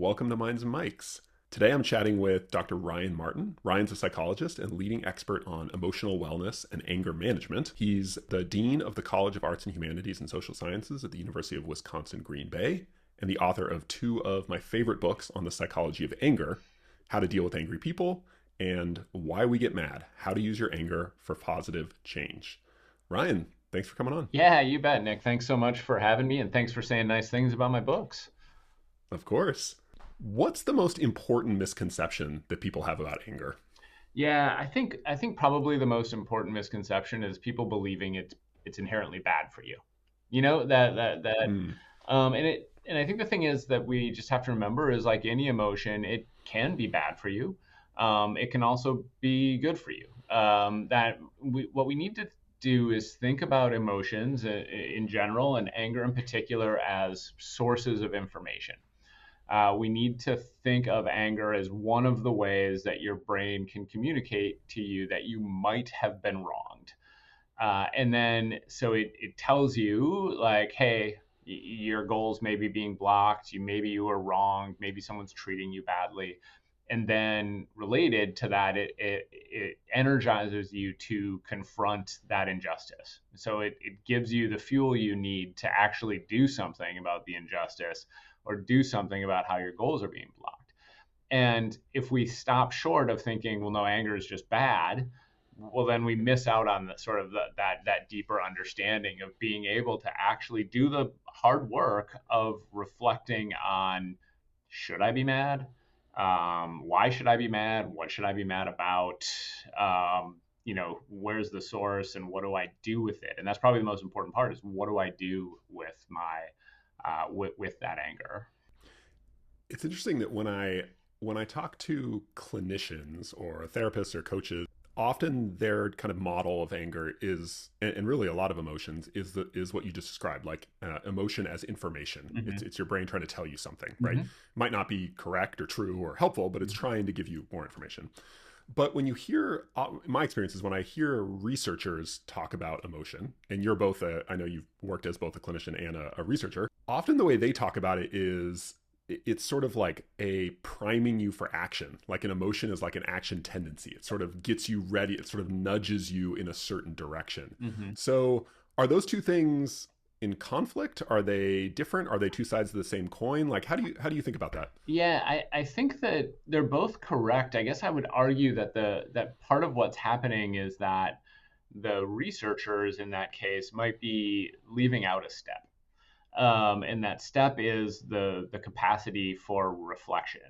welcome to Minds and Mics. Today I'm chatting with Dr. Ryan Martin. Ryan's a psychologist and leading expert on emotional wellness and anger management. He's the Dean of the College of Arts and Humanities and Social Sciences at the University of Wisconsin-Green Bay, and the author of two of my favorite books on the psychology of anger, How to Deal with Angry People and Why We Get Mad, How to Use Your Anger for Positive Change. Ryan, thanks for coming on. Yeah, you bet, Nick. Thanks so much for having me, and thanks for saying nice things about my books. Of course. What's the most important misconception that people have about anger? Yeah, I think probably the most important misconception is people believing it's inherently bad for you. You know that Hmm. and I think the thing is that we just have to remember is like any emotion, it can be bad for you. It can also be good for you. What we need to do is think about emotions in general and anger in particular as sources of information. We need to think of anger as one of the ways that your brain can communicate to you that you might have been wronged. And then, so it tells you, like, hey, your goals may be being blocked. Maybe you were wronged. Maybe someone's treating you badly. And then, related to that, it energizes you to confront that injustice. So it gives you the fuel you need to actually do something about the injustice or do something about how your goals are being blocked. And if we stop short of thinking, well, no, anger is just bad, well, then we miss out on the sort of that deeper understanding of being able to actually do the hard work of reflecting on, should I be mad? Why should I be mad? What should I be mad about? Where's the source and what do I do with it? And that's probably the most important part, is what do I do with with that anger? It's interesting that when I talk to clinicians or therapists or coaches, often their kind of model of anger is, and really a lot of emotions, is what you just described, like emotion as information. It's Hmm. it's your brain trying to tell you something, right? Hmm. Might not be correct or true or helpful, but it's trying to give you more information. But when you hear, my experience is when I hear researchers talk about emotion, and you're both I know you've worked as both a clinician and a researcher, often the way they talk about it is it's sort of like a priming you for action. Like an emotion is like an action tendency. It sort of gets you ready. It sort of nudges you in a certain direction. Hmm. So are those two things in conflict? Are they different? Are they two sides of the same coin? Like how do you think about that? Yeah, I think that they're both correct. I guess I would argue that that part of what's happening is that the researchers in that case might be leaving out a step. And that step is the capacity for reflection.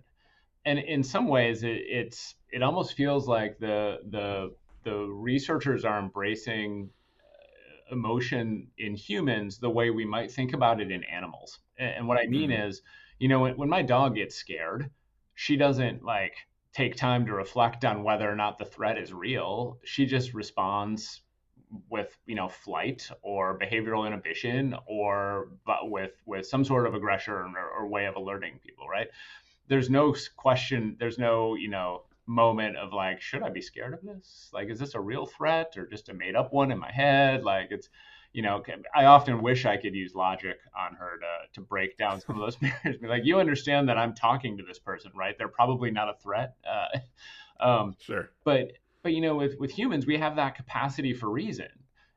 And in some ways, it almost feels like the researchers are embracing emotion in humans the way we might think about it in animals. And what I mean Hmm. is, when my dog gets scared, she doesn't like take time to reflect on whether or not the threat is real. She just responds with, flight or behavioral inhibition, or but with some sort of aggression or way of alerting people, right? There's no question, there's no, moment of like, should I be scared of this? Like, is this a real threat or just a made up one in my head? Like, I often wish I could use logic on her to break down some of those barriers. Be like, you understand that I'm talking to this person, right? They're probably not a threat. Um, Sure. but with humans, we have that capacity for reason,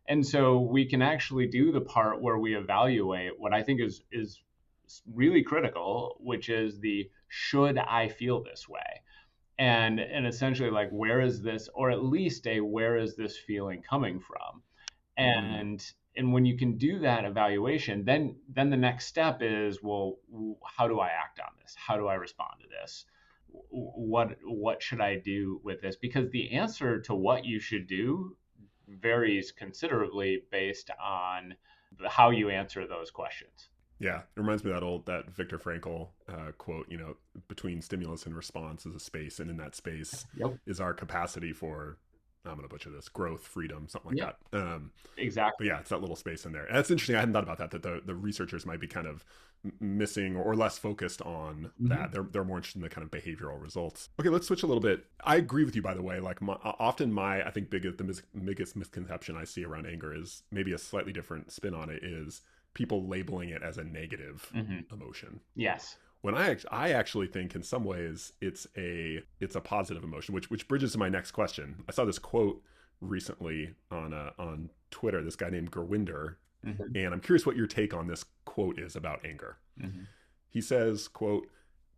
and so we can actually do the part where we evaluate what I think is really critical, which is the, should I feel this way? And essentially, like, where is this, or at least a, where is this feeling coming from? Hmm. And when you can do that evaluation, then the next step is, well, how do I act on this? How do I respond to this? What should I do with this? Because the answer to what you should do varies considerably based on how you answer those questions. Yeah, it reminds me of that Viktor Frankl quote. Between stimulus and response is a space, and in that space Yep. is our capacity for, I'm going to butcher this, growth, freedom, something like Yep. that. But Exactly. yeah, it's that little space in there. And that's interesting. I hadn't thought about that. That the researchers might be kind of missing or less focused on that. Hmm. They're more interested in the kind of behavioral results. Okay, let's switch a little bit. I agree with you, by the way. Like often I think biggest misconception I see around anger is maybe a slightly different spin on it, is people labeling it as a negative Hmm. emotion. Yes. I actually think in some ways it's a positive emotion, which bridges to my next question. I saw this quote recently on Twitter, this guy named Gerwinder, Mm-hmm. and I'm curious what your take on this quote is about anger. Mm-hmm. He says, quote,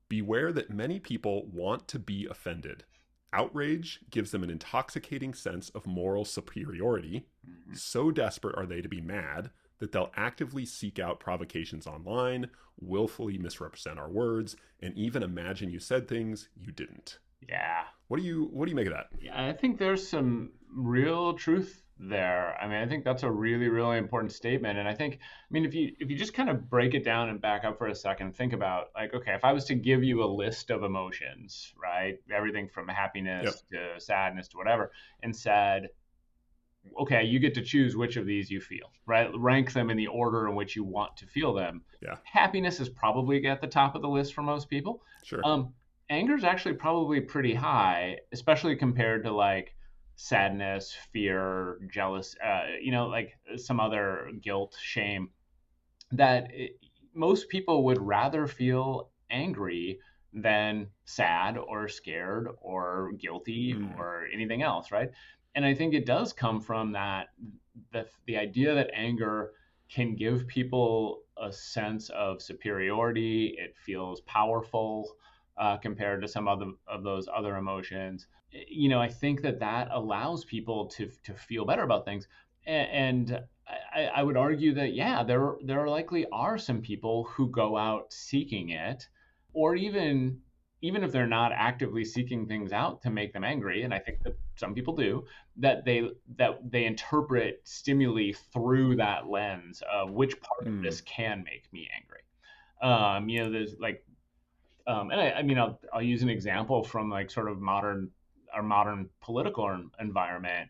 "Beware that many people want to be offended. Outrage gives them an intoxicating sense of moral superiority. Mm-hmm. So desperate are they to be mad that they'll actively seek out provocations online, willfully misrepresent our words, and even imagine you said things you didn't." Yeah. What do you make of that? Yeah, I think there's some real truth there. I mean, I think that's a really, really important statement. And I think, I mean, if you just kind of break it down and back up for a second, think about like, okay, if I was to give you a list of emotions, right? Everything from Yep. happiness to sadness to whatever, and said, okay, you get to choose which of these you feel, right? Rank them in the order in which you want to feel them. Yeah. Happiness is probably at the top of the list for most people. Sure. Um, Anger is actually probably pretty high, especially compared to like sadness, fear, jealous, like some other guilt, shame. That most people would rather feel angry than sad or scared or guilty Mm. or anything else, right? And I think it does come from that the idea that anger can give people a sense of superiority. It feels powerful compared to some other of those other emotions. I think that allows people to feel better about things. And I would argue that yeah, there likely are some people who go out seeking it, or even if they're not actively seeking things out to make them angry, and I think that some people do, that they interpret stimuli through that lens of which part of Mm. this can make me angry. There's like, and I mean, I'll use an example from like sort of our modern political environment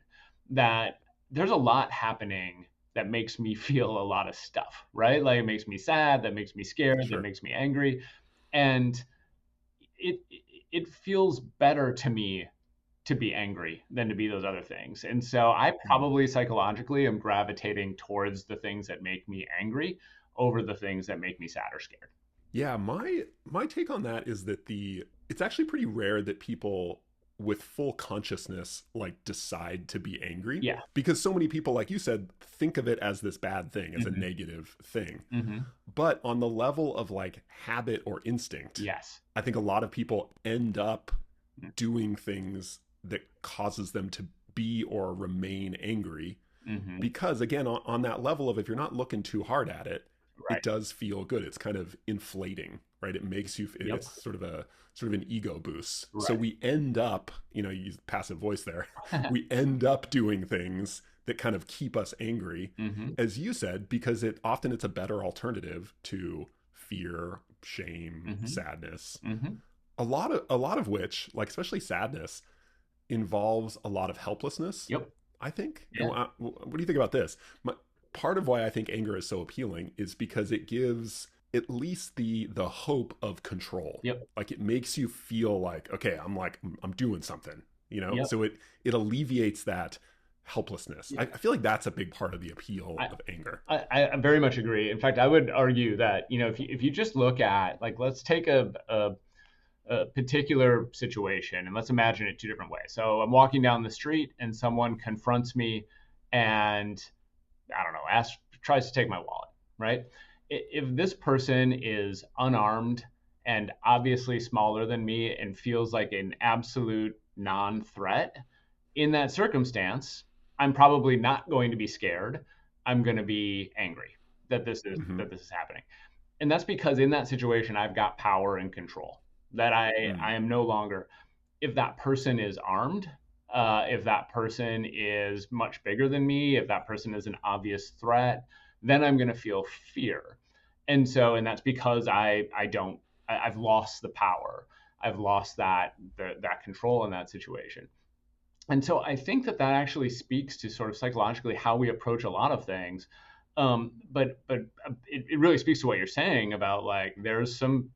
that there's a lot happening that makes me feel a lot of stuff, right? Like it makes me sad, that makes me scared, that Sure. makes me angry, and it it feels better to me to be angry than to be those other things. And so I Mm. probably psychologically am gravitating towards the things that make me angry over the things that make me sad or scared. Yeah, my take on that is that the it's actually pretty rare that people with full consciousness like decide to be angry, Yeah. because so many people, like you said, think of it as this bad thing, as a Hmm. negative thing. Hmm. But on the level of like habit or instinct, Yes. I think a lot of people end up doing things that causes them to be or remain angry, Hmm. because again, on that level of, if you're not looking too hard at it, it Right. does feel good. It's kind of inflating, right? It makes you, Yep. it's sort of an ego boost. So Right. we end up, you use passive voice there, we end up doing things that kind of keep us angry, Hmm. as you said, because it's a better alternative to fear, shame, Hmm. sadness. Hmm. A lot of which, like especially sadness, involves a lot of helplessness, Yep. I think. And Yeah. what do you think about this? Part of why I think anger is so appealing is because it gives at least the hope of control. Yep. Like it makes you feel like, okay, I'm doing something, Yep. So it alleviates that helplessness. Yeah. I feel like that's a big part of the appeal I, of anger. I very much agree. In fact, I would argue that if you just look at like let's take a particular situation and let's imagine it two different ways. So I'm walking down the street and someone confronts me and I don't know, tries to take my wallet, right? If this person is unarmed and obviously smaller than me and feels like an absolute non-threat, in that circumstance, I'm probably not going to be scared. I'm going to be angry that this is Hmm. that this is happening. And that's because in that situation I've got power and control. That I Mm. am no longer, if that person is armed, if that person is much bigger than me, if that person is an obvious threat, then I'm going to feel fear. And that's because I've lost the power. I've lost that control in that situation. And so I think that actually speaks to sort of psychologically how we approach a lot of things. But it really speaks to what you're saying about like there's some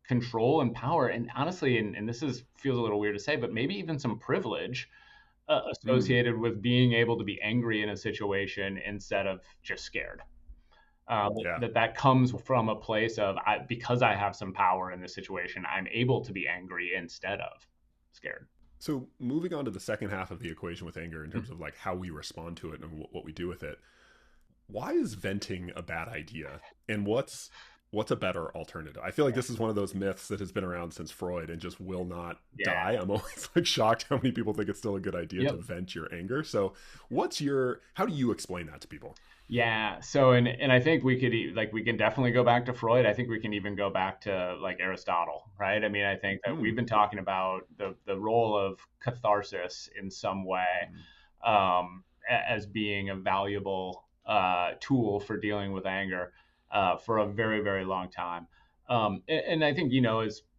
control and power, and honestly, and this is feels a little weird to say, but maybe even some privilege Mm. associated with being able to be angry in a situation instead of just scared. Yeah. That comes from a place of because I have some power in this situation, I'm able to be angry instead of scared. So moving on to the second half of the equation with anger in Mm. terms of like how we respond to it and what we do with it, why is venting a bad idea? And what's a better alternative? I feel like this is one of those myths that has been around since Freud and just will not Yeah. die. I'm always like shocked how many people think it's still a good idea to Yep. vent your anger. So, how do you explain that to people? Yeah. So, and I think we can definitely go back to Freud. I think we can even go back to like Aristotle, right? I mean, I think that Hmm. we've been talking about the role of catharsis in some way, as being a valuable tool for dealing with anger for a very, very long time. And I think,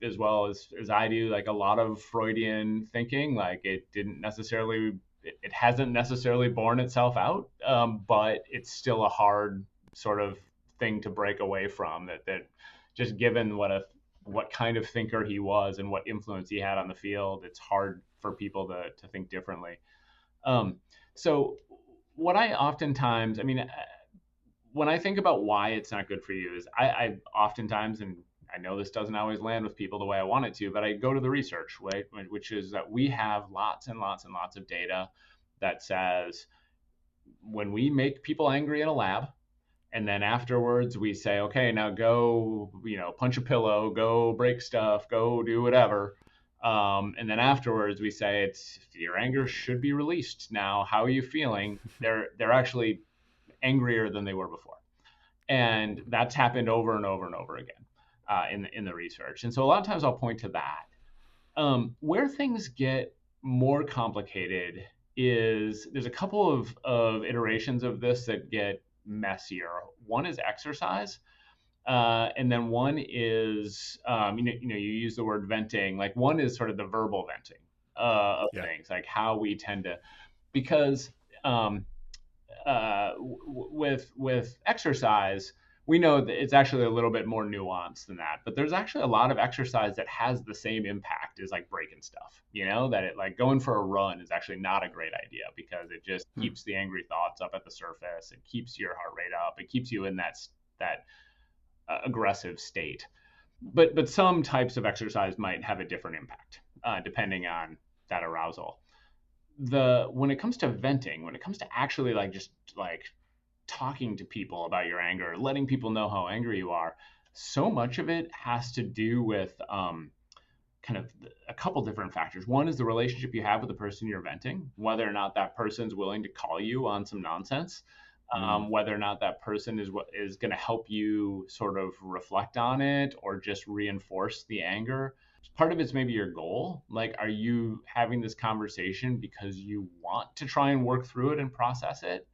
as well as I do, like a lot of Freudian thinking, like it hasn't necessarily borne itself out, but it's still a hard sort of thing to break away from. That just given what kind of thinker he was and what influence he had on the field, it's hard for people to think differently. Um, so what I oftentimes, I mean, when I think about why it's not good for you is I oftentimes, and I know this doesn't always land with people the way I want it to, but I go to the research, right? Which is that we have lots and lots and lots of data that says when we make people angry in a lab, and then afterwards we say, okay, now go, punch a pillow, go break stuff, go do whatever. And then afterwards we say it's your anger should be released. Now, how are you feeling? They're actually angrier than they were before, and that's happened over and over and over again in the research. And so a lot of times I'll point to that. Where things get more complicated is there's a couple of iterations of this that get messier. One is exercise, and then one is you use the word venting. Like one is sort of the verbal venting of Yeah. things, like how we tend to, because um, with exercise, we know that it's actually a little bit more nuanced than that. But there's actually a lot of exercise that has the same impact as like breaking stuff. That it like going for a run is actually not a great idea because it just Hmm. keeps the angry thoughts up at the surface. It keeps your heart rate up. It keeps you in that aggressive state. But some types of exercise might have a different impact depending on that arousal. When it comes to venting, when it comes to actually like just like talking to people about your anger, letting people know how angry you are, so much of it has to do with kind of a couple different factors. One is the relationship you have with the person you're venting, whether or not that person's willing to call you on some nonsense, Hmm. whether or not that person is going to help you sort of reflect on it or just reinforce the anger. Part of it's maybe your goal. Like, are you having this conversation because you want to try and work through it and process it?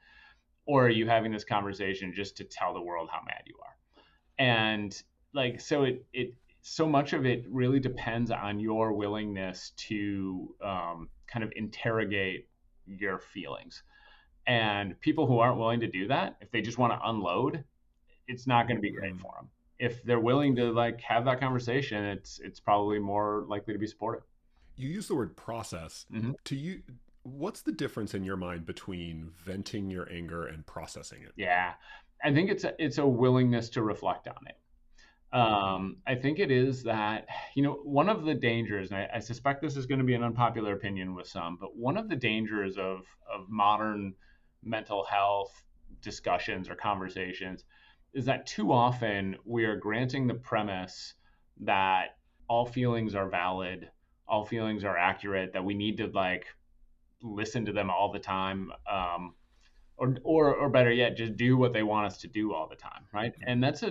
Or are you having this conversation just to tell the world how mad you are? And like, so it so much of it really depends on your willingness to kind of interrogate your feelings. And people who aren't willing to do that, if they just want to unload, it's not going to be great Hmm. for them. If they're willing to like have that conversation, it's probably more likely to be supportive. You use the word process. Mm-hmm. To you, what's the difference in your mind between venting your anger and processing it? Yeah, I think it's a willingness to reflect on it. I think it is that, one of the dangers, and I suspect this is going to be an unpopular opinion with some, but one of the dangers of modern mental health discussions or conversations is that too often we are granting the premise that all feelings are valid, all feelings are accurate, that we need to like listen to them all the time, or better yet, just do what they want us to do all the time, right? And that's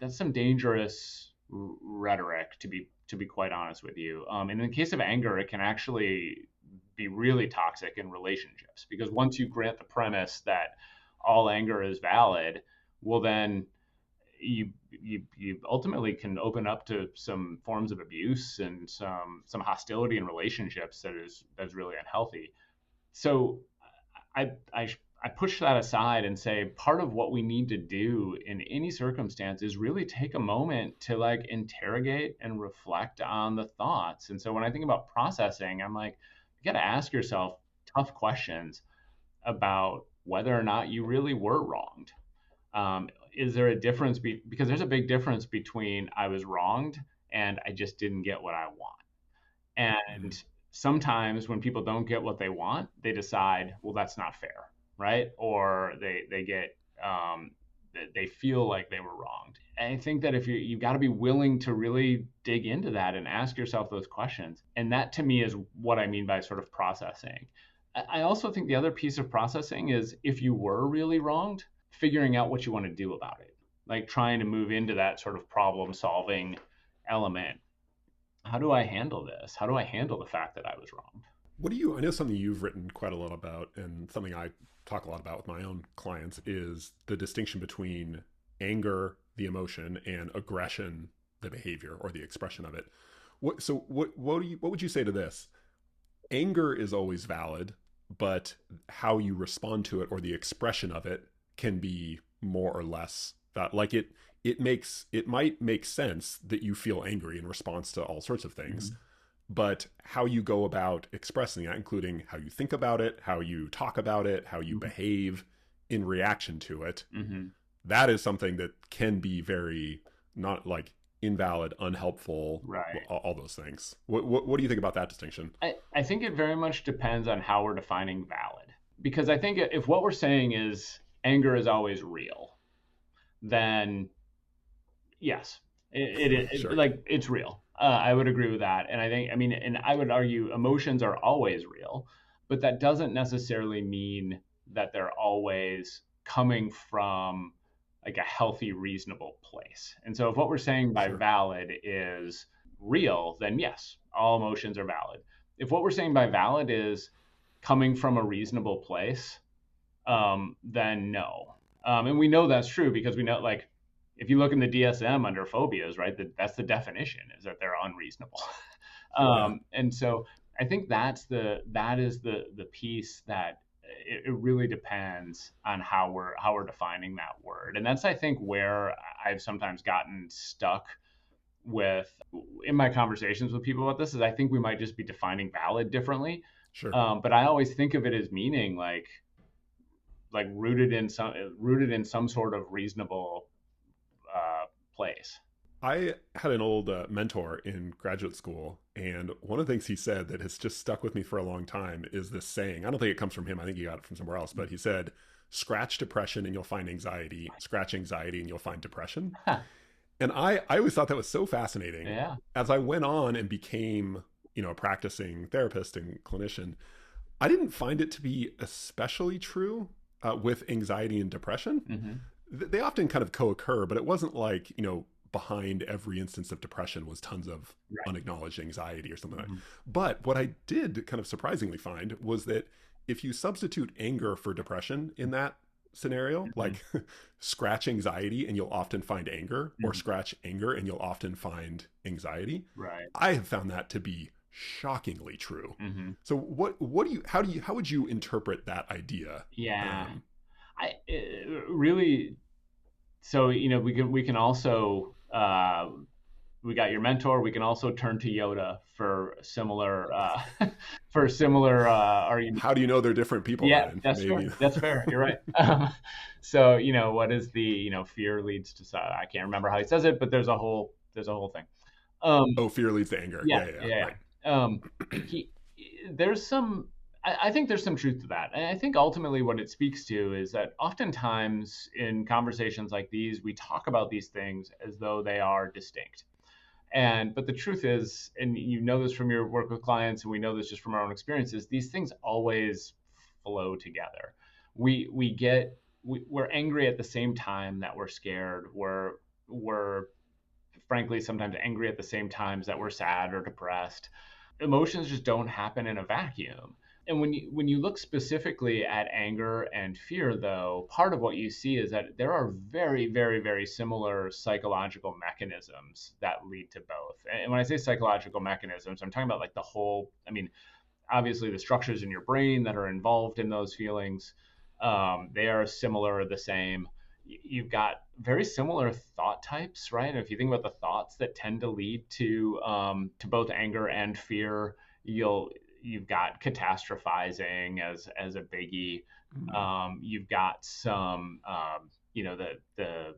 some dangerous rhetoric, to be quite honest with you. And in the case of anger, it can actually be really toxic in relationships because once you grant the premise that all anger is valid, well then you ultimately can open up to some forms of abuse and some hostility in relationships that's really unhealthy. So I, I I push that aside and say part of what we need to do in any circumstance is really take a moment to like interrogate and reflect on the thoughts. And so when I think about processing, I'm like, you got to ask yourself tough questions about whether or not you really were wronged. is there a difference because there's a big difference between I was wronged and I just didn't get what I want. Mhm. And sometimes when people don't get what they want, they decide, well, that's not fair, right? Or they get they feel like they were wronged. And I think that if you've got to be willing to really dig into that and ask yourself those questions. And that to me is what I mean by sort of processing. I also think the other piece of processing is if you were really wronged, figuring out what you want to do about it, like trying to move into that sort of problem solving element. How do I handle this? How do I handle the fact that I was wrong? What do you, I know something you've written quite a lot about, and something I talk a lot about with my own clients is the distinction between anger, the emotion, and aggression, the behavior or the expression of it. What would you say to this? Anger is always valid, but how you respond to it or the expression of it can be more or less that like it might make sense that you feel angry in response to all sorts of things, Mm-hmm. but how you go about expressing that, including how you think about it, how you talk about it, how you Mm-hmm. behave in reaction to it, Mm-hmm. that is something that can be very not like invalid, unhelpful, Right. all those things. What do you think about that distinction? I think it very much depends on how we're defining valid. Because I think if what we're saying is anger is always real, then yes, Sure. like it's real. I would agree with that, and I think I mean, and I would argue emotions are always real, but that doesn't necessarily mean that they're always coming from like a healthy, reasonable place. And so, if what we're saying by Sure. valid is real, then yes, all emotions are valid. If what we're saying by valid is coming from a reasonable place, then no. And we know that's true because we know, like, if you look in the DSM under phobias, right, that's the definition is that they're unreasonable. Yeah. And so I think that is the piece that it really depends on how we're defining that word, and that's I think where I've sometimes gotten stuck with in my conversations with people about this is I think we might just be defining valid differently, Sure. but I always think of it as meaning like rooted in some sort of reasonable place. I had an old mentor in graduate school, and one of the things he said that has just stuck with me for a long time is this saying. I don't think it comes from him. I think he got it from somewhere else. But he said, "Scratch depression and you'll find anxiety. Scratch anxiety and you'll find depression." Huh. And I always thought that was so fascinating. Yeah. As I went on and became, a practicing therapist and clinician, I didn't find it to be especially true with anxiety and depression. Mm-hmm. They often kind of co-occur, but it wasn't like, behind every instance of depression was tons of Right. unacknowledged anxiety or something like that. Mm-hmm. But what I did kind of surprisingly find was that if you substitute anger for depression in that scenario, Mm-hmm. like scratch anxiety and you'll often find anger, or Mm-hmm. scratch anger and you'll often find anxiety, Right. I have found that to be shockingly true. Mm-hmm. So how would you interpret that idea? Yeah. Um, Really. So we can also we got your mentor. We can also turn to Yoda for similar for similar argument. how do you know they're different people, Yeah, Ryan? that's fair. Maybe. That's fair. You're right. So what is the fear leads to I can't remember how he says it, but there's a whole thing. Um, Oh, fear leads to anger. yeah, Yeah, yeah, yeah. yeah, Right. yeah. He there's some. I think there's some truth to that, and I think ultimately what it speaks to is that oftentimes in conversations like these, we talk about these things as though they are distinct. But the truth is, and you know this from your work with clients, and we know this just from our own experiences, these things always flow together. We're angry at the same time that we're scared. We're frankly sometimes angry at the same times that we're sad or depressed. Emotions just don't happen in a vacuum. And when you look specifically at anger and fear, though, part of what you see is that there are very, very, very similar psychological mechanisms that lead to both. And when I say psychological mechanisms, I'm talking about like the whole. I mean, obviously the structures in your brain that are involved in those feelings, they are similar or the same. You've got very similar thought types, right? And if you think about the thoughts that tend to lead to both anger and fear, you've got catastrophizing as a biggie. Mm. You've got some, the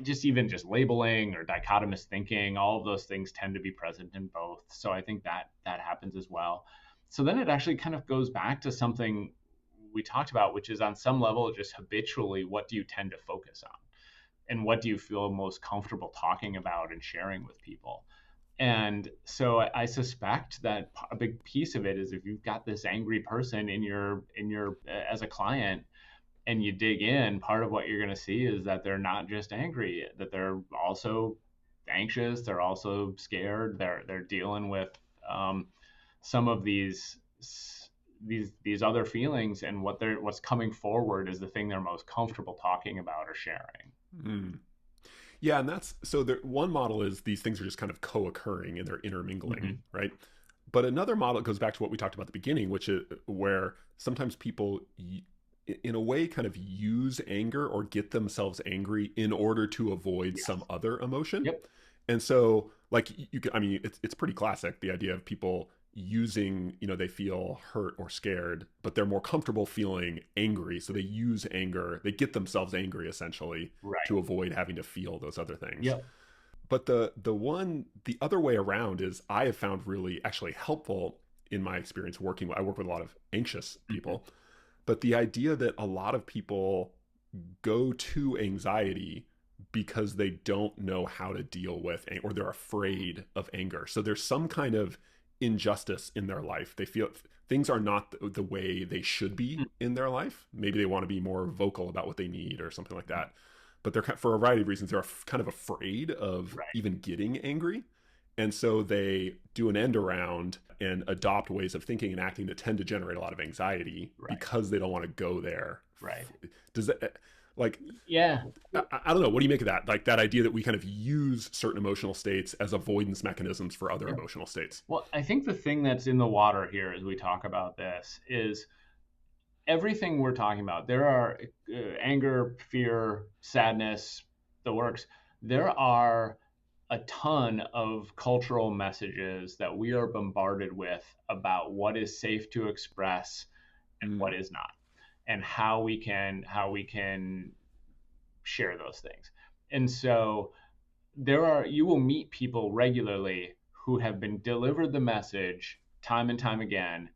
just labeling or dichotomous thinking, all of those things tend to be present in both. So I think that happens as well. So then it actually kind of goes back to something we talked about, which is on some level, just habitually, what do you tend to focus on? And what do you feel most comfortable talking about and sharing with people? And so I suspect that a big piece of it is if you've got this angry person in your as a client, and you dig in, part of what you're going to see is that they're not just angry, that they're also anxious, they're also scared, they're dealing with some of these other feelings, and what's coming forward is the thing they're most comfortable talking about or sharing. Mm. Yeah, and that's so. One model is these things are just kind of co-occurring and they're intermingling, Mm-hmm. right? But another model goes back to what we talked about at the beginning, which is where sometimes people, in a way, kind of use anger or get themselves angry in order to avoid Yes. some other emotion. Yep. And so, like, you can, I mean, it's pretty classic, the idea of people using, they feel hurt or scared, but they're more comfortable feeling angry. So they use anger, they get themselves angry essentially Right. to avoid having to feel those other things. Yep. But the other way around is I have found really actually helpful in my experience I work with a lot of anxious Mm-hmm. people, but the idea that a lot of people go to anxiety because they don't know how to deal with or they're afraid of anger. So there's some kind of injustice in their life. They feel things are not the way they should be in their life. Maybe they want to be more vocal about what they need or something like that. But they're, for a variety of reasons, they're kind of afraid of Right. even getting angry. And so they do an end around and adopt ways of thinking and acting that tend to generate a lot of anxiety Right. because they don't want to go there. Right. Does that, like, Yeah. I don't know. What do you make of that? Like that idea that we kind of use certain emotional states as avoidance mechanisms for other Yeah. emotional states. Well, I think the thing that's in the water here as we talk about this is everything we're talking about. There are anger, fear, sadness, the works. There are a ton of cultural messages that we are bombarded with about what is safe to express and what Mm, is not, and how we can share those things. And so you will meet people regularly who have been delivered the message time and time again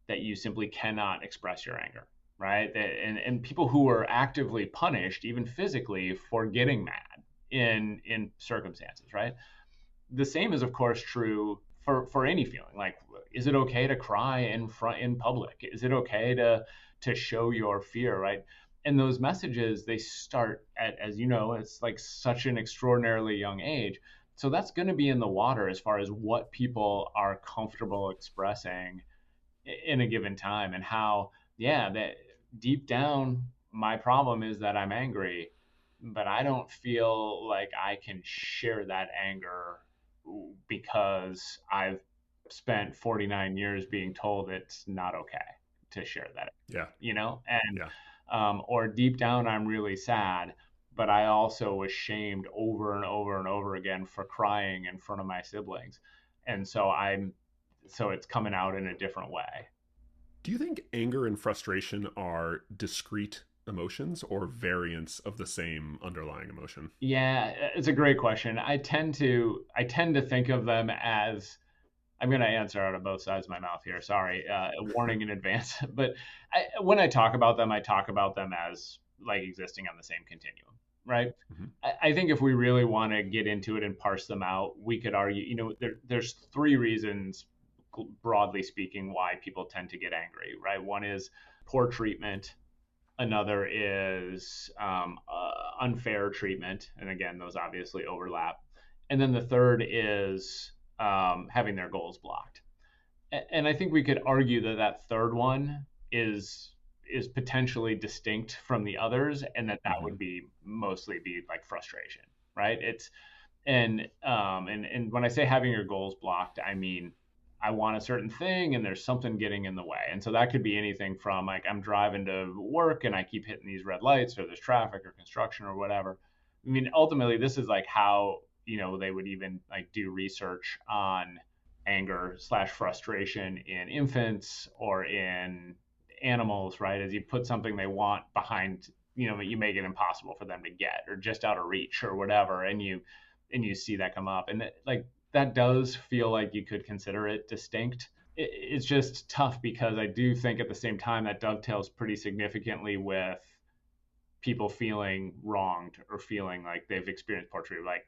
that you simply cannot express your anger, right? And people who are actively punished, even physically, for getting mad in circumstances, right? The same is of course true for any feeling. Like, is it okay to cry in public? Is it okay to show your fear, right? And those messages, they start at, as you know, it's like such an extraordinarily young age. So that's going to be in the water as far as what people are comfortable expressing in a given time, and how, yeah, that deep down, my problem is that I'm angry, but I don't feel like I can share that anger because I've spent 49 years being told it's not okay to share that, yeah. and Yeah. or deep down, I'm really sad, but I also was shamed over and over and over again for crying in front of my siblings. And so it's coming out in a different way. Do you think anger and frustration are discrete emotions or variants of the same underlying emotion? Yeah, it's a great question. I tend to think of them as, I'm going to answer out of both sides of my mouth here. Sorry, warning in advance. But when I talk about them, I talk about them as like existing on the same continuum, right? Mm-hmm. I think if we really want to get into it and parse them out, we could argue, there's three reasons, broadly speaking, why people tend to get angry, right? One is poor treatment. Another is unfair treatment. And again, those obviously overlap. And then the third is having their goals blocked. And I think we could argue that that third one is potentially distinct from the others, and that Mm-hmm. would be mostly be like frustration, right? And when I say having your goals blocked, I mean I want a certain thing and there's something getting in the way. And so that could be anything from, like, I'm driving to work and I keep hitting these red lights, or there's traffic or construction or whatever. I mean, ultimately, this is like how, they would even like do research on anger/frustration in infants or in animals, right? As you put something they want behind you make it impossible for them to get, or just out of reach or whatever, and you see that come up, and that does feel like you could consider it distinct. It's just tough because I do think at the same time that dovetails pretty significantly with people feeling wronged or feeling like they've experienced poor treatment. Like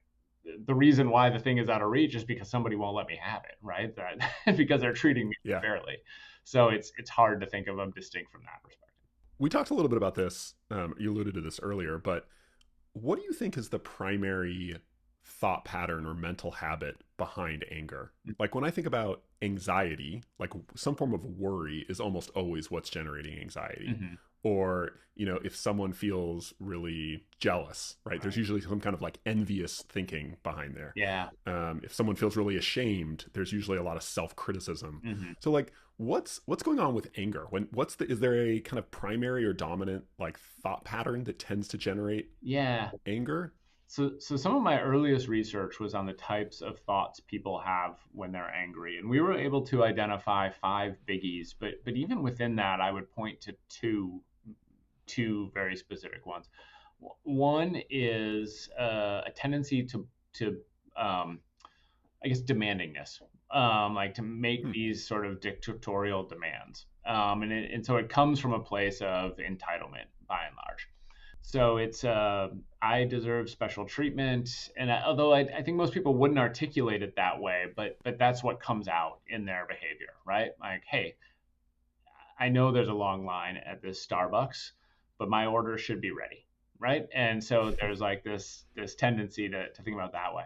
the reason why the thing is out of reach is because somebody won't let me have it, right? That because they're treating me Yeah. unfairly. So it's hard to think of them distinct from that perspective. We talked a little bit about this. You alluded to this earlier, but what do you think is the primary thought pattern or mental habit behind anger? Like when I think about anxiety, like some form of worry is almost always what's generating anxiety. Mm-hmm. Or, if someone feels really jealous, right? There's usually some kind of like envious thinking behind there. Yeah. If someone feels really ashamed, there's usually a lot of self-criticism. Mm-hmm. So like what's going on with anger? Is there a kind of primary or dominant like thought pattern that tends to generate anger? So some of my earliest research was on the types of thoughts people have when they're angry, and we were able to identify 5 biggies. But even within that, I would point to two very specific ones. One is a tendency to I guess demandingness, like to make these sort of dictatorial demands, and so it comes from a place of entitlement by and large. So it's I deserve special treatment, and although I think most people wouldn't articulate it that way, but that's what comes out in their behavior, right? Like, hey, I know there's a long line at this Starbucks, but my order should be ready, right? And so there's like this tendency to think about it that way,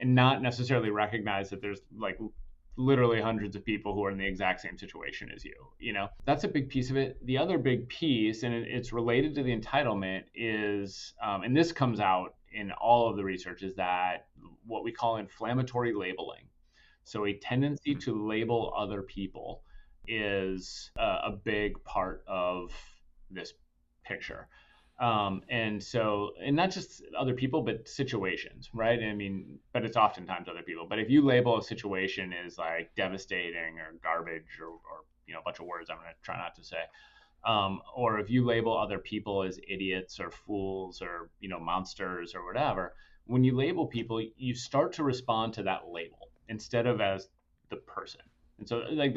and not necessarily recognize that there's like literally hundreds of people who are in the exact same situation as you. That's a big piece of it. The other big piece, and it's related to the entitlement, is and this comes out in all of the research, is that what we call inflammatory labeling. So a tendency to label other people is a big part of this picture. And not just other people, but situations, right? I mean, but it's oftentimes other people. But if you label a situation as like devastating or garbage or a bunch of words I'm going to try not to say, or if you label other people as idiots or fools or monsters or whatever, when you label people, you start to respond to that label instead of as the person. And so, like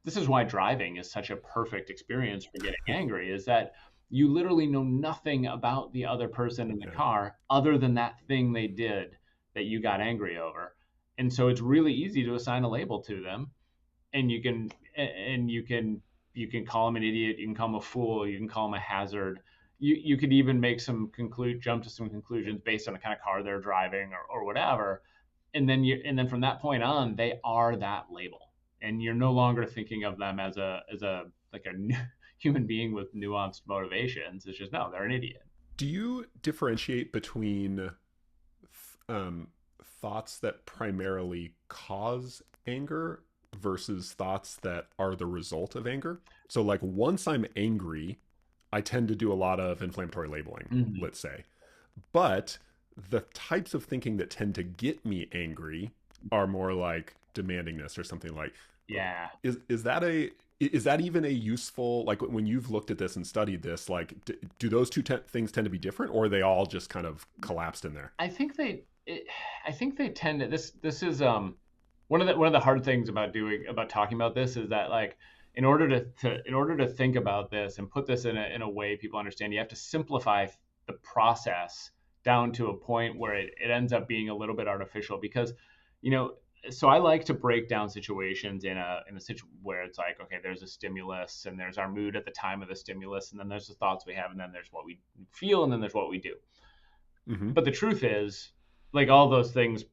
this is why driving is such a perfect experience for getting angry, is that you literally know nothing about the other person in the car other than that thing they did that you got angry over. And so it's really easy to assign a label to them, and you can call them an idiot, you can call them a fool, you can call them a hazard. You could even make jump to some conclusions based on the kind of car they're driving or whatever. And then from that point on, they are that label. And you're no longer thinking of them as a human being with nuanced motivations. It's just, no, they're an idiot. Do you differentiate between thoughts that primarily cause anger versus thoughts that are the result of anger? So like once I'm angry, I tend to do a lot of inflammatory labeling, let's say. But the types of thinking that tend to get me angry are more like demandingness or something like. Yeah. Is that even a useful, like when you've looked at this and studied this, like do those two things tend to be different, or are they all just kind of collapsed in there? I think they tend to, this is one of the hard things about talking about this is that, like, in order to think about this and put this in a way people understand, you have to simplify the process down to a point where it ends up being a little bit artificial, because so I like to break down situations in a situation where it's like, okay, there's a stimulus and there's our mood at the time of the stimulus, and then there's the thoughts we have, and then there's what we feel, and then there's what we do. But the truth is, like, all those things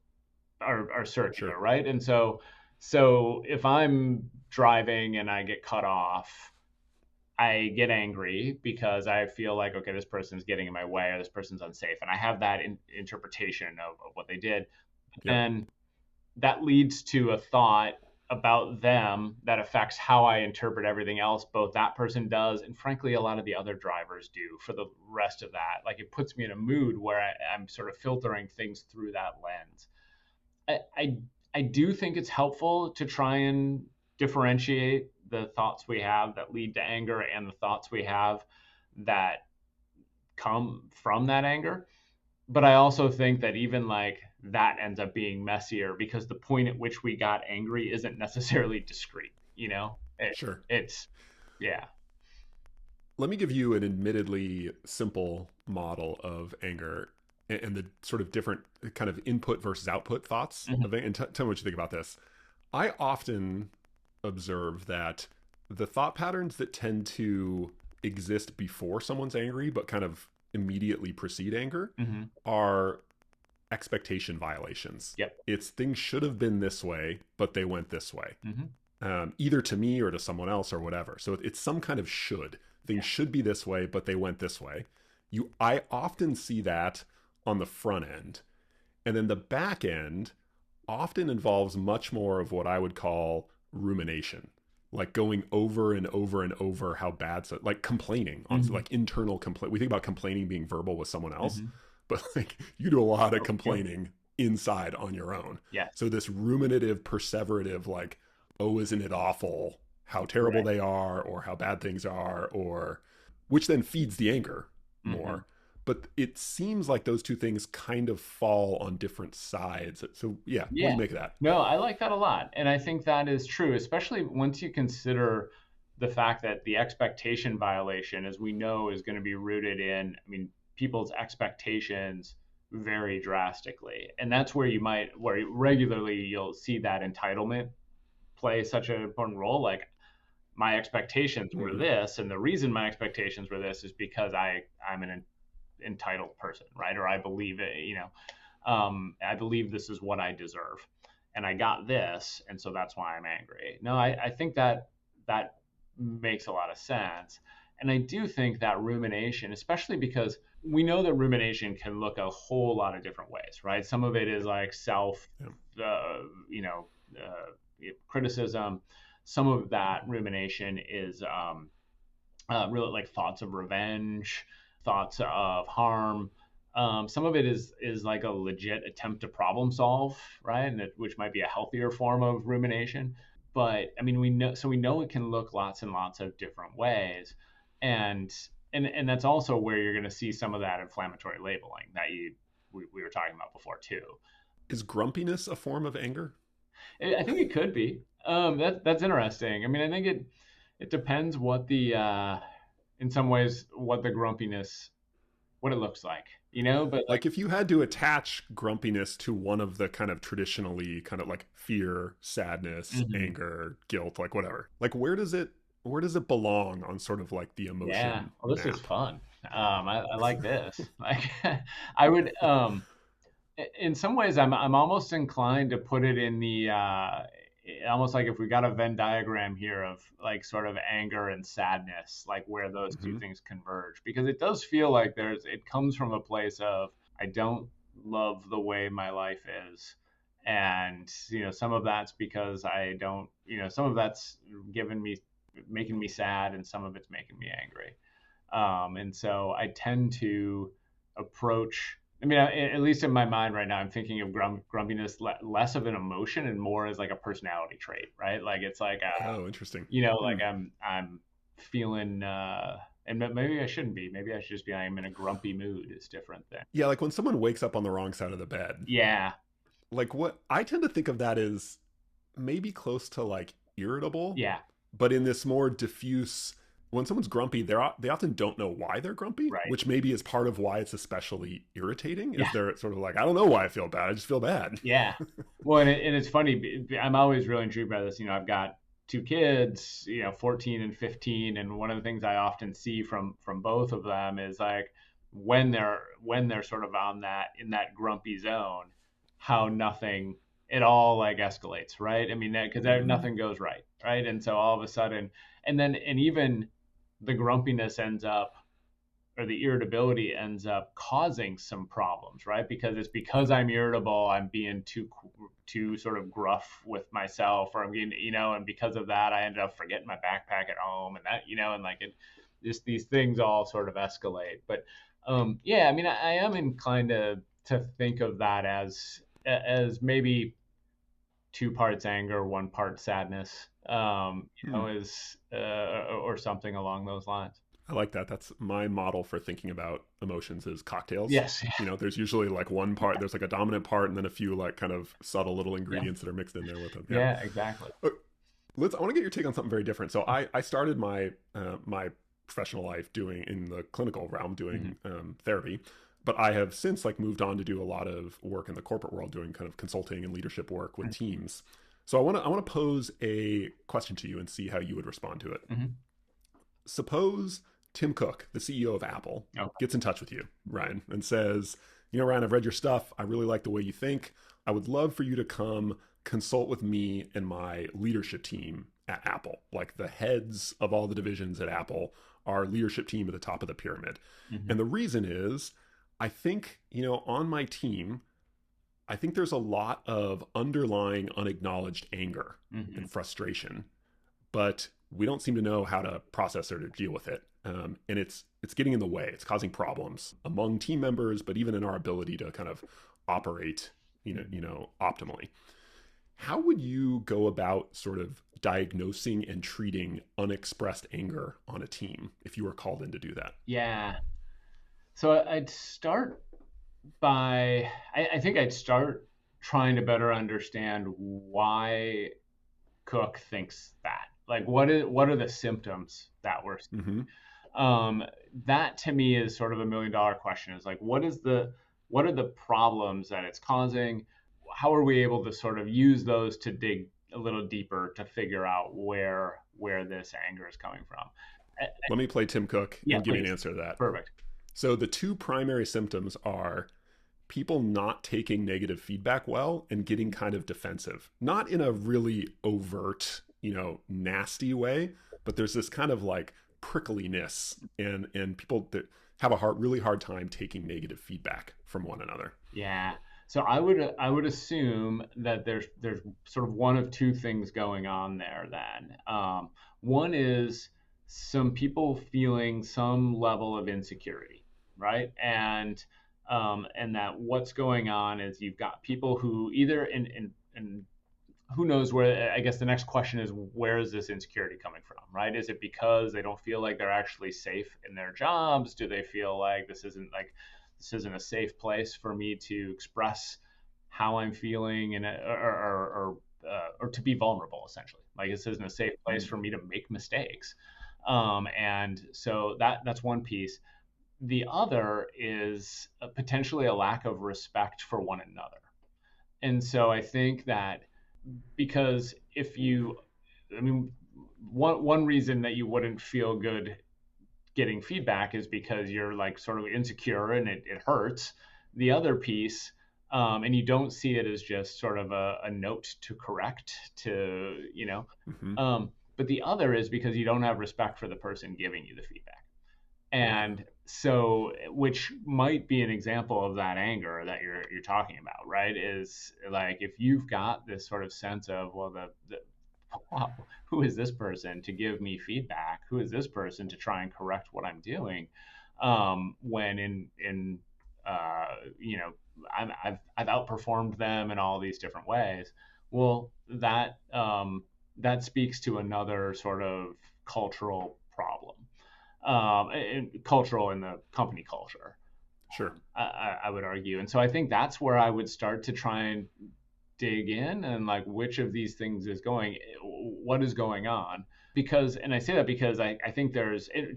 are circular, right? And so if I'm driving and I get cut off, I get angry because I feel like, okay, this person's getting in my way, or this person's unsafe, and I have that interpretation of what they did. And that leads to a thought about them that affects how I interpret everything else both that person does, and frankly, a lot of the other drivers do for the rest of that. Like, it puts me in a mood where I'm sort of filtering things through that lens. I do think it's helpful to try and differentiate the thoughts we have that lead to anger and the thoughts we have that come from that anger. But I also think that even like that ends up being messier because the point at which we got angry isn't necessarily discrete, you know? Sure. It's yeah. Let me give you an admittedly simple model of anger and the sort of different kind of input versus output thoughts Mhm. of it. And tell me what you think about this. I often observe that the thought patterns that tend to exist before someone's angry, but kind of immediately precede anger, Mhm. are expectation violations. Yep. It's things should have been this way, but they went this way, Mhm. either to me or to someone else or whatever. So it's some kind of should. Things Yeah. should be this way, but they went this way. I often see that on the front end, and then the back end often involves much more of what I would call rumination, like going over and over and over how bad, so like complaining on Mhm. like internal complaint. We think about complaining being verbal with someone else, Mhm. but like you do a lot of Oh, yeah. complaining inside on your own. Yes. So this ruminative, perseverative, like, oh, isn't it awful how terrible Right. they are or how bad things are, or which then feeds the anger Mhm. more. But it seems like those two things kind of fall on different sides. So yeah, what do Yeah. you make of that? No, I like that a lot. And I think that is true, especially once you consider the fact that the expectation violation, as we know, is going to be rooted in, I mean, people's expectations vary drastically. And that's where where regularly you'll see that entitlement play such an important role. Like, my expectations were Mm-hmm. this, and the reason my expectations were this is because I'm an entitled person, right? Or I believe it, I believe this is what I deserve, and I got this, and so that's why I'm angry. No, I think that that makes a lot of sense, and I do think that rumination, especially because we know that rumination can look a whole lot of different ways, right? Some of it is like self, Yeah. uh, you know, criticism. Some of that rumination is really like thoughts of revenge, thoughts of harm. Some of it is like a legit attempt to problem solve, right? And which might be a healthier form of rumination. But I mean, we know it can look lots and lots of different ways, and and that's also where you're going to see some of that inflammatory labeling that we were talking about before too. Is grumpiness a form of anger? I think it could be. That's interesting. I mean, I think it depends what the in some ways what the grumpiness what it looks like, But like, Like if you had to attach grumpiness to one of the kind of traditionally kind of like fear, sadness, mhm. anger, guilt, like whatever. Like where does it belong on sort of like the Yeah. emotion Well, this is map? fun. I like this. Like, I would in some ways I'm almost inclined to put it in the almost like if we got a Venn diagram here of like sort of anger and sadness, like where those two Mm-hmm. things converge, because it does feel like it comes from a place of I don't love the way my life is, and some of that's because I don't, some of that's given me making me sad, and some of it's making me angry. And so I tend to approach, I mean, at least in my mind right now, I'm thinking of grumpiness less of an emotion and more as like a personality trait, right? Like it's like, Oh, interesting. like Hmm. I'm feeling, and maybe I shouldn't be. Maybe I should just be. I'm in a grumpy mood. It's different than. Yeah, like when someone wakes up on the wrong side of the bed, Yeah. like what I tend to think of that as maybe close to like irritable, Yeah. but in this more diffuse. When someone's grumpy, they often don't know why they're grumpy, Right. which maybe is part of why it's especially irritating. Is Yeah. they're sort of like, I don't know why I feel bad, I just feel bad. Yeah. Well, and it's funny. I'm always really intrigued by this. I've got two kids, 14 and 15, and one of the things I often see from both of them is like when they're sort of on that in that grumpy zone, how nothing it all like escalates, right? I mean, because Mm, nothing goes right, right? And so all of a sudden, and even the grumpiness ends up or the irritability ends up causing some problems, right? Because yeah. I'm irritable, I'm being too sort of gruff with myself, or I'm getting, and because of that, I ended up forgetting my backpack at home, and that, and like it, just these things all sort of escalate. But yeah, I mean, I am inclined to think of that as maybe two parts anger, one part sadness, Hmm. is or something along those lines. I like that. That's my model for thinking about emotions is cocktails. Yes. There's usually like one part, there's like a dominant part, and then a few like kind of subtle little Yeah. ingredients that are mixed in there with them. Yeah. Yeah, exactly. Uh, I want to get your take on something very different. So I started my professional life doing in the clinical realm Hmm. doing therapy, but I have since like moved on to do a lot of work in the corporate world doing kind of consulting and leadership work with teams. So I want to pose a question to you and see how you would respond to it. Hmm. Suppose Tim Cook, the CEO of Apple, Okay. gets in touch with you, Ryan, and says, Ryan, I've read your stuff. I really like the way you think. I would love for you to come consult with me and my leadership team at Apple. Like the heads of all the divisions at Apple, our leadership team at the top of the pyramid. Hmm. And the reason is, I think, on my team, I think there's a lot of underlying unacknowledged anger Hmm. and frustration, but we don't seem to know how to process or to deal with it. And it's getting in the way. It's causing problems among team members, but even in our ability to kind of operate, optimally. How would you go about sort of diagnosing and treating unexpressed anger on a team if you were called in to do that? Yeah. So I'd start by, I think I'd start trying to better understand why Cook thinks that. Like, what are the symptoms that we're seeing? Mm-hmm. That to me is sort of $1 million question. Is like, what are the problems that it's causing? How are we able to sort of use those to dig a little deeper to figure out where this anger is coming from? Let me play Tim Cook Yeah, and give you an please. answer to that. Perfect. So the two primary symptoms are people not taking negative feedback well and getting kind of defensive. Not in a really overt, nasty way, but there's this kind of like prickliness and people that have a really hard time taking negative feedback from one another. Yeah. So I would assume that there's sort of one of two things going on there then. One is some people feeling some level of insecurity, right? And that what's going on is you've got people who either in who knows where. I guess the next question is, where is this insecurity coming from, right? Is it because they don't feel like they're actually safe in their jobs? Do they feel like this isn't a safe place for me to express how I'm feeling, and or to be vulnerable, essentially? Like, this isn't a safe place for me to make mistakes. And so that's one piece. The other is potentially a lack of respect for one another. And so I think that, because if you, I mean, one reason that you wouldn't feel good getting feedback is because you're like sort of insecure and it hurts. The other piece, and you don't see it as just sort of a note to correct, Mm-hmm. but the other is because you don't have respect for the person giving you the feedback. And so, which might be an example of that anger that you're talking about, right? Is like, if you've got this sort of sense of, well, wow, who is this person to give me feedback? Who is this person to try and correct what I'm doing? When in you know, I've outperformed them in all these different ways. Well, that speaks to another sort of cultural problem, and cultural in the company culture. Sure. I would argue, and so I think that's where I would start to try and dig in, and like, which of these things is what is going on. Because, and I say that because I think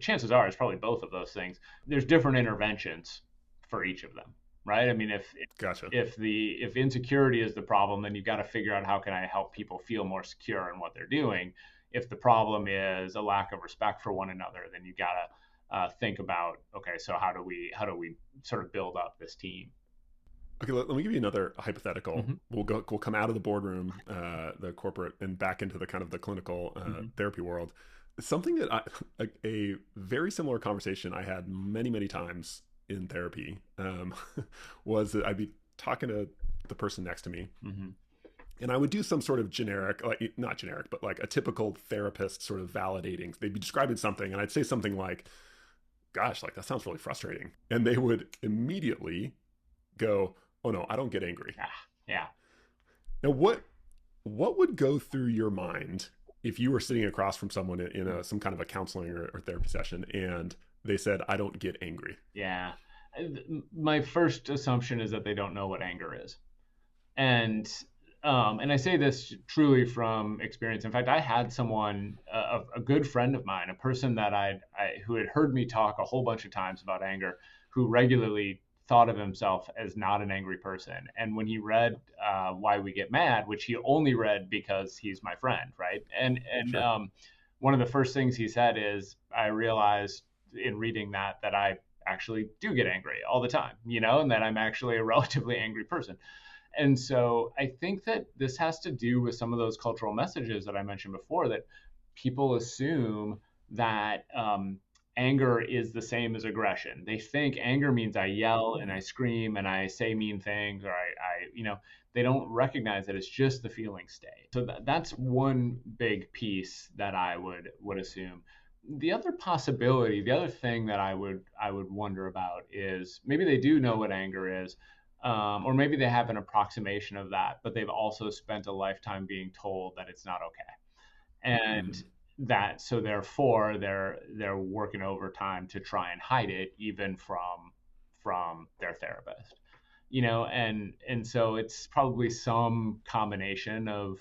chances are it's probably both of those things. There's different interventions for each of them, right? I mean, Gotcha. if insecurity is the problem, then you've got to figure out, how can I help people feel more secure in what they're doing. If the problem is a lack of respect for one another, then you got to think about, okay, so how do we sort of build up this team? Okay, let me give you another hypothetical. Hmm. We'll come out of the boardroom, the corporate, and back into the kind of the clinical Hmm. therapy world. Something that a very similar conversation I had many times in therapy was that I'd be talking to the person next to me, Hmm. and I would do some sort of generic, like not generic, but like a typical therapist sort of validating. They'd be describing something, and I'd say something like, "Gosh, like that sounds really frustrating," and they would immediately go, "Oh no, I don't get angry." Yeah. Yeah. Now, what would go through your mind if you were sitting across from someone in some kind of a counseling or therapy session and they said, I don't get angry. Yeah. My first assumption is that they don't know what anger is. And and I say this truly from experience. In fact, I had someone, a good friend of mine, a person that who had heard me talk a whole bunch of times about anger, who regularly thought of himself as not an angry person. And when he read Why We Get Mad, which he only read because he's my friend, right? And Sure. one of the first things he said is, I realized in reading that I actually do get angry all the time, and that I'm actually a relatively angry person. And so I think that this has to do with some of those cultural messages that I mentioned before, that people assume that anger is the same as aggression. They think anger means I yell and I scream and I say mean things, or they don't recognize that it's just the feeling state. So that's one big piece that I would assume. The other possibility, the other thing that I would wonder about is maybe they do know what anger is, or maybe they have an approximation of that, but they've also spent a lifetime being told that it's not okay, and Mm. that so therefore they're working overtime to try and hide it, even from their therapist, and so it's probably some combination of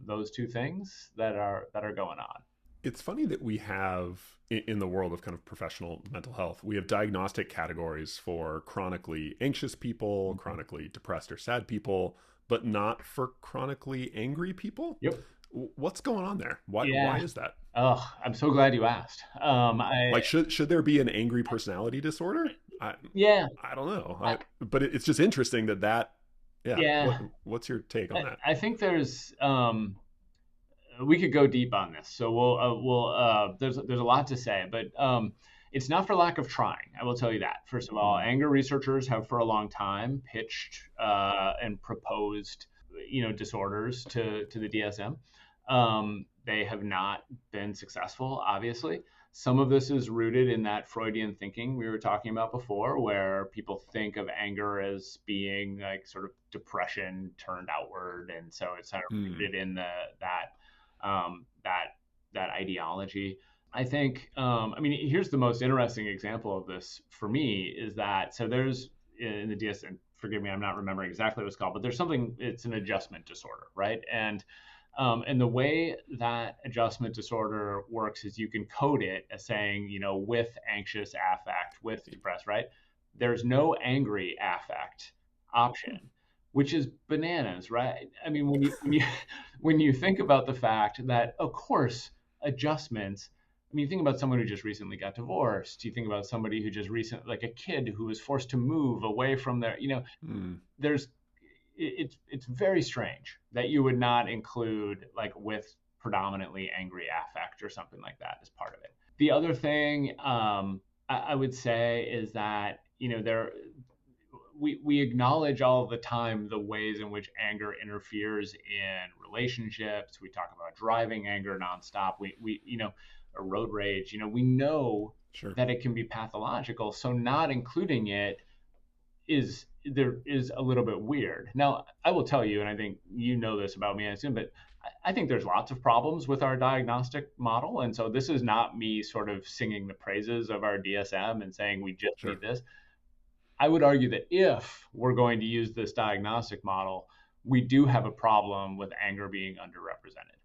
those two things that are going on. It's funny that we have in the world of kind of professional mental health, we have diagnostic categories for chronically anxious people, Mhm. chronically depressed or sad people, but not for chronically angry people. Yep. What's going on there? Why Yeah. is that? Oh, I'm so glad you asked. I Like, should there be an angry personality disorder? I Yeah. I don't know. I, But it's just interesting that yeah. yeah. What's your take on that? I think we could go deep on this, so there's a lot to say, but it's not for lack of trying. I will tell you that. First of all, Mm. anger researchers have for a long time pitched and proposed, disorders to the DSM. They have not been successful, obviously. Some of this is rooted in that Freudian thinking we were talking about before, where people think of anger as being like sort of depression turned outward, and so it's kind of Mm. rooted in that ideology. I think, I mean, here's the most interesting example of this for me is that, so there's in the DSM, forgive me, I'm not remembering exactly what it's called, but there's something, it's an adjustment disorder, right? And the way that adjustment disorder works is you can code it as saying, with anxious affect, with depressed, right? There's no angry affect option, which is bananas, right? I mean, when you when you think about the fact that, of course, adjustments. I mean, you think about someone who just recently got divorced. You think about somebody who just recently, like a kid who was forced to move away from their, Mm. there's it's very strange that you would not include like with predominantly angry affect or something like that as part of it. The other thing I would say is that we acknowledge all the time the ways in which anger interferes in relationships. We talk about driving anger nonstop. We or road rage. We know Sure. that it can be pathological. So not including it is a little bit weird. Now, I will tell you, and I think you know this about me, I assume, but I think there's lots of problems with our diagnostic model. And so this is not me sort of singing the praises of our DSM and saying we just need Sure. this. I would argue that if we're going to use this diagnostic model, we do have a problem with anger being underrepresented.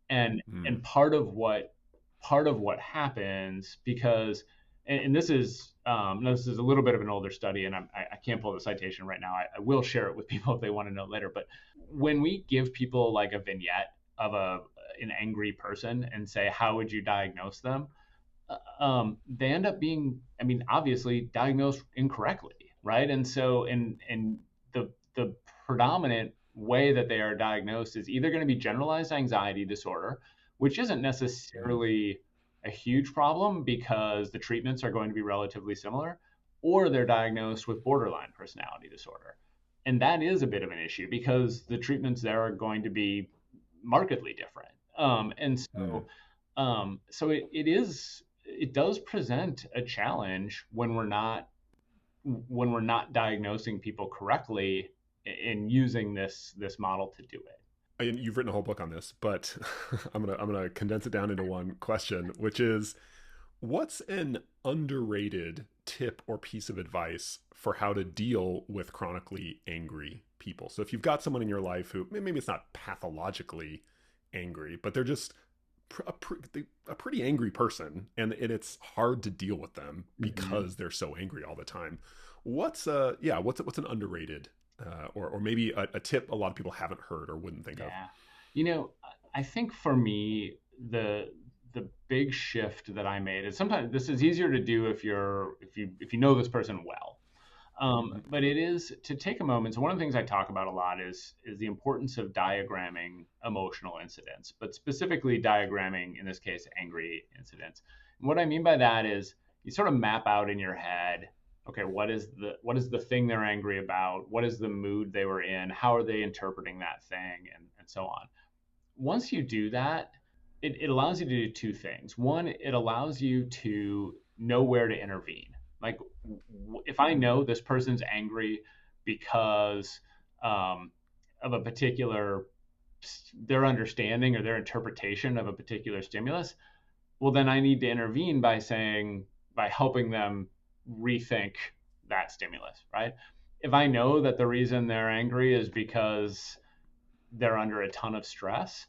And Mm. part of what happens, because and this is a little bit of an older study, and I can't pull the citation right now. I will share it with people if they want to know later. But when we give people like a vignette of an angry person and say, how would you diagnose them? They end up being, I mean, obviously diagnosed incorrectly, right? And so, and the predominant way that they are diagnosed is either going to be generalized anxiety disorder, which isn't Mm. necessarily a huge problem because the treatments are going to be relatively similar, or they're diagnosed with borderline personality disorder. And that is a bit of an issue because the treatments there are going to be markedly different. And Mm. so it does present a challenge when we're not diagnosing people correctly in using this model to do it. and you've written a whole book on this, but I'm gonna condense it down into one question, which is, what's an underrated tip or piece of advice for how to deal with chronically angry people? So if you've got someone in your life who maybe it's not pathologically angry, but they're just a pretty angry person, and it's hard to deal with them Mm-hmm. because they're so angry all the time. What's an underrated or maybe a tip a lot of people haven't heard or wouldn't think of? Yeah. You know, I think for me, the big shift that I made is sometimes this is easier to do if you know this person well. Mhm. But it is to take a moment. So one of the things I talk about a lot is the importance of diagramming emotional incidents, but specifically diagramming, in this case, angry incidents. And what I mean by that is you sort of map out in your head, okay, what is the thing they're angry about? What is the mood they were in? How are they interpreting that thing? And so on. Once you do that, it allows you to do two things. One, it allows you to know where to intervene. Like, if I know this person's angry because of a particular, their understanding or their interpretation of a particular stimulus, well, then I need to intervene by helping them rethink that stimulus, right? If I know that the reason they're angry is because they're under a ton of stress,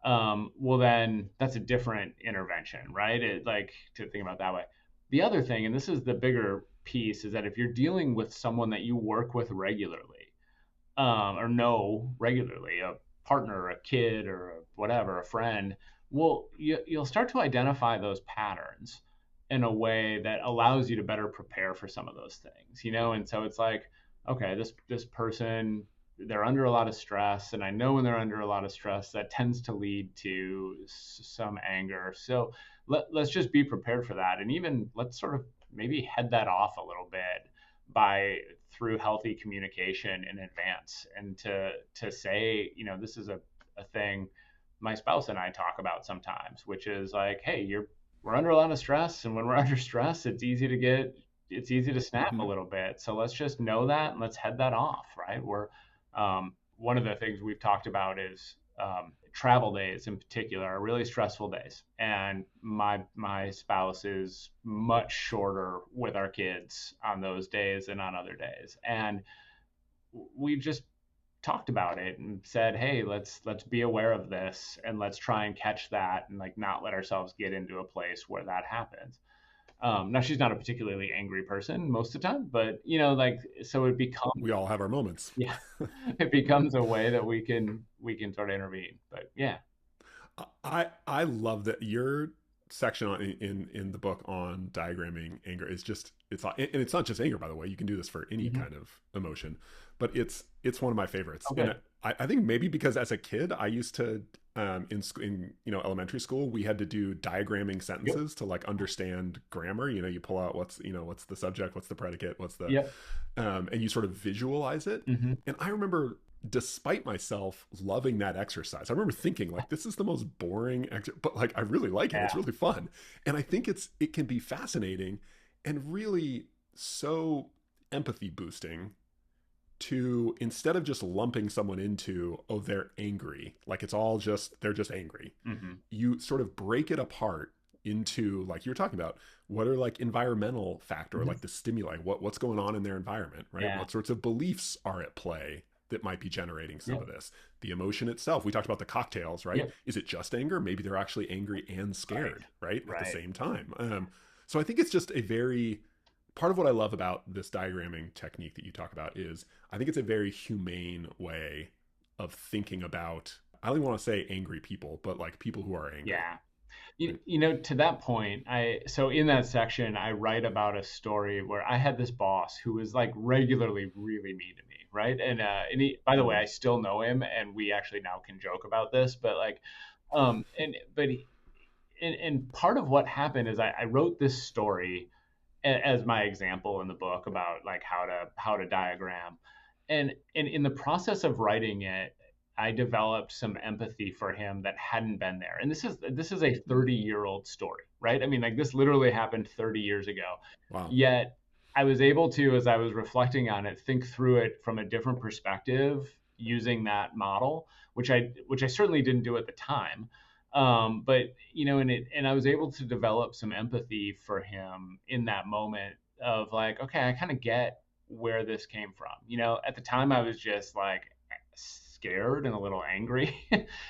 well, then that's a different intervention, right? Like to think about it that way. The other thing, and this is the bigger piece, is that if you're dealing with someone that you work with regularly, or know regularly, a partner, a kid, or whatever, a friend, well, you'll start to identify those patterns in a way that allows you to better prepare for some of those things, And so it's like, okay, this person, they're under a lot of stress, and I know when they're under a lot of stress, that tends to lead to some anger. So let's just be prepared for that, and even let's sort of maybe head that off a little bit by through healthy communication in advance, and to say, this is a thing my spouse and I talk about sometimes, which is like, hey, we're under a lot of stress, and when we're under stress, it's easy to snap a Mhm. little bit. So let's just know that, and let's head that off, right? One of the things we've talked about is travel days in particular are really stressful days, and my spouse is much shorter with our kids on those days than on other days, and we just talked about it and said, hey, let's be aware of this, and let's try and catch that, and like not let ourselves get into a place where that happens. Now she's not a particularly angry person most of the time, but like, so it becomes, We all have our moments. yeah, it becomes a way that we can sort of intervene. But yeah. I love that your section in the book on diagramming anger is just and it's not just anger, by the way. You can do this for any Hmm. kind of emotion, but it's one of my favorites. Oh, And good. I think maybe because as a kid I used to in elementary school we had to do diagramming Yep. sentences to like understand grammar. You pull out what's the subject, what's the predicate, what's the Yep. and you sort of visualize it. Hmm. And I remember, despite myself loving that exercise, I remember thinking like, this is the most boring but like I really like it. Yeah. It's really fun. And I think it can be fascinating and really so empathy boosting to, instead of just lumping someone into, oh, they're angry, like it's all just, they're just angry, Hmm. you sort of break it apart into, like you're talking about, what are like environmental factor, Hmm. like the stimuli, what's going on in their environment, right? Yeah. What sorts of beliefs are at play that might be generating some of Yep. this? The emotion itself, we talked about the cocktails, right? Yep. Is it just anger? Maybe they're actually angry and Right. scared, right, at the Right. same time. So I think it's just a very, part of what I love about this diagramming technique that you talk about is, I think it's a very humane way of thinking about, I don't even want to say angry people, but like people who are angry, Yeah. right? To that point, so in that section, I write about a story where I had this boss who was like regularly really mean to me, right? And by the way, Mm. I still know him, and we actually now can joke about this, but like, and part of what happened is I wrote this story as my example in the book about like how to diagram, and in the process of writing it, I developed some empathy for him that hadn't been there. And this is a Mm. 30-year-old story, right? I mean, like, this literally happened 30 years ago. Wow. Yet I was able to, as I was reflecting on it, think through it from a different perspective using that model, which I certainly didn't do at the time. But and I was able to develop some empathy for him in that moment of like, okay, I kind of get where this came from. At the time I was just like scared and a little angry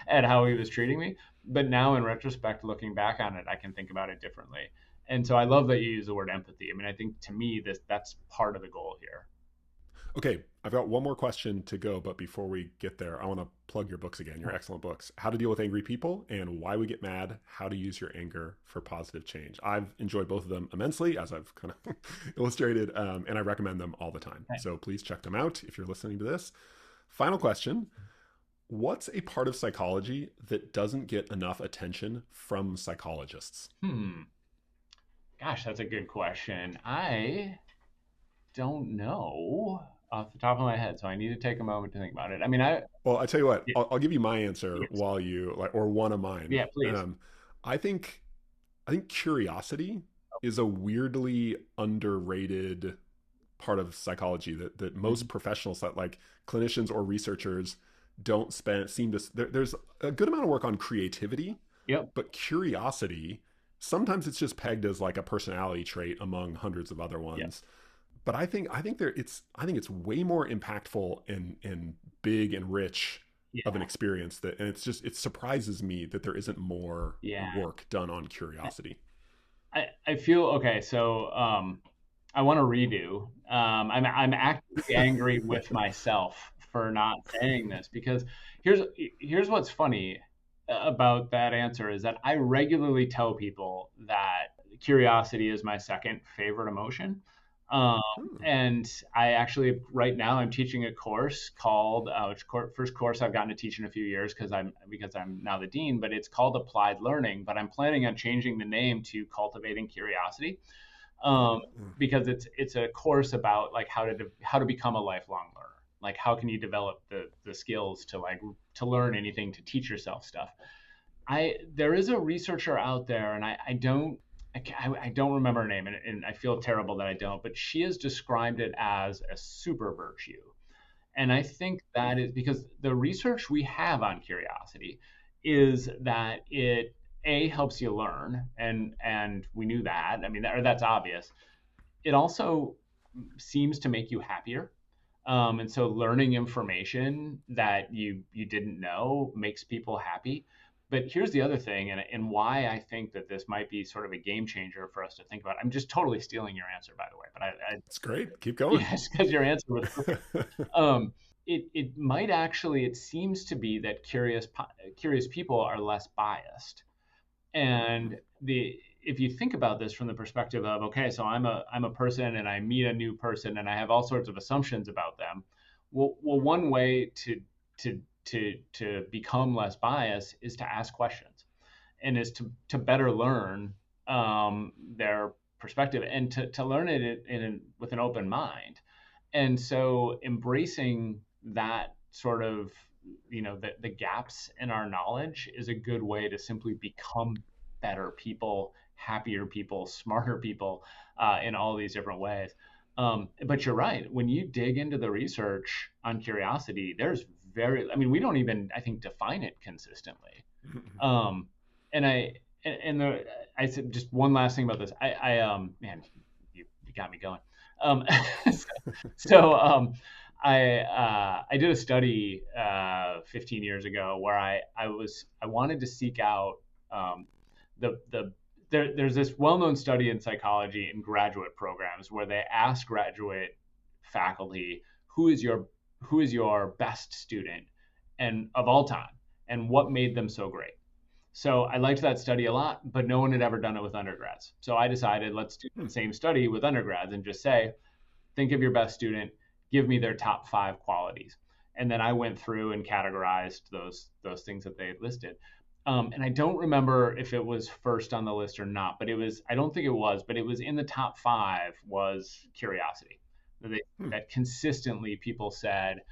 at how he was treating me. But now in retrospect, looking back on it, I can think about it differently. And so I love that you use the word empathy. I mean, I think to me that's part of the goal here. Okay, I've got one more question to go, but before we get there, I want to plug your books again, your excellent books: How to Deal with Angry People and Why We Get Mad, How to Use Your Anger for Positive Change. I've enjoyed both of them immensely, as I've kind of illustrated, and I recommend them all the time. Okay. So please check them out if you're listening to this. Final question: what's a part of psychology that doesn't get enough attention from psychologists? Gosh, that's a good question. I don't know off the top of my head, so I need to take a moment to think about it. I mean, Well, I tell you what, yeah, I'll give you my answer yes, while you like, or one of mine. yeah, please. I think curiosity is a weirdly underrated part of psychology that most Mhm. professionals, that like clinicians or researchers, don't spend seem to. There's a good amount of work on creativity, Yep. but curiosity sometimes it's just pegged as like a personality trait among hundreds of other Yep. ones. But I think it's way more impactful and big and rich of an Yeah. experience, that, and it surprises me that there isn't more Yeah. work done on curiosity. I feel okay. So I want to redo. I'm actually angry with myself for not saying this because here's here's what's funny about that answer is that I regularly tell people that curiosity is my second favorite emotion. Um, Hmm. and I actually right now I'm teaching a course called first course I've gotten to teach in a few years because I'm now the dean, but it's called Applied Learning. But I'm planning on changing the name to Cultivating Curiosity, um, Oh. because it's a course about like how to become a lifelong learner. Like how can you develop the skills to like to learn anything, to teach yourself stuff. There is a researcher out there, and I don't remember her name, and I feel terrible that I don't. But she has described it as a super virtue, and I think that is because the research we have on curiosity is that it helps you learn, and we knew that. I mean, that's obvious. It also seems to make you happier. And so learning information that you didn't know makes people happy. But here's the other thing, and why I think that this might be sort of a game changer for us to think about. I'm just totally stealing your answer, by the way, but It's great. Keep going. yes, because your answer was perfect. Um, it might actually, it seems to be that curious people are less biased. And the if you think about this from the perspective of, okay, so I'm a person and I meet a new person and I have all sorts of assumptions about them. Well, one way to become less biased is to ask questions, and is to better learn their perspective, and to learn it with an open mind. And so embracing that sort of the gaps in our knowledge is a good way to simply become better people, happier people, smarter people, in all these different ways. But you're right, when you dig into the research on curiosity, I mean, we don't even, I think, define it consistently. um, and I said just one last thing about this. Man, you got me going. Um, so I did a study 15 years ago where I wanted to seek out the there's this well-known study in psychology in graduate programs where they ask graduate faculty who is your best student and of all time, and what made them so great. So I liked that study a lot, but no one had ever done it with undergrads. So I decided, let's do the same study with undergrads and just say, think of your best student, give me their top 5 qualities. And then I went through and categorized those things that they listed. And I don't remember if it was first on the list or not, but I don't think it was, but it was in the top 5 was curiosity. That consistently people said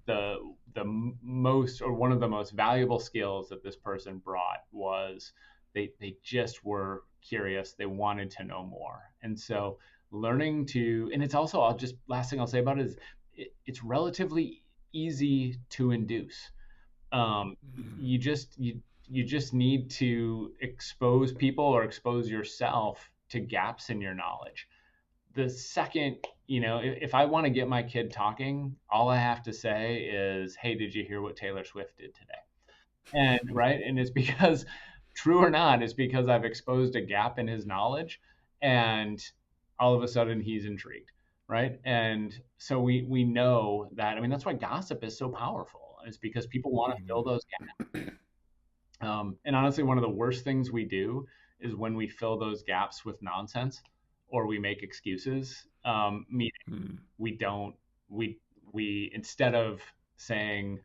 the most, or one of the most valuable skills that this person brought was they just were curious. They wanted to know more. And so learning to, and it's also, I'll just, last thing I'll say about it is it's relatively easy to induce. You just need to expose people or expose yourself to gaps in your knowledge. The second, if I want to get my kid talking, all I have to say is, "Hey, did you hear what Taylor Swift did today?" And right, and it's because, true or not, it's because I've exposed a gap in his knowledge, and all of a sudden he's intrigued, right? And so we know that. I mean, that's why gossip is so powerful. Is because people want to fill those gaps. And honestly, one of the worst things we do is when we fill those gaps with nonsense or we make excuses. Meaning we don't we instead of saying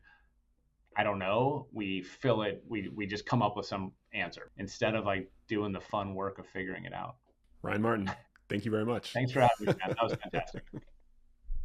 I don't know, we fill it. We just come up with some answer instead of like doing the fun work of figuring it out. Ryan Martin, thank you very much. Thanks for having me, Matt. That was fantastic.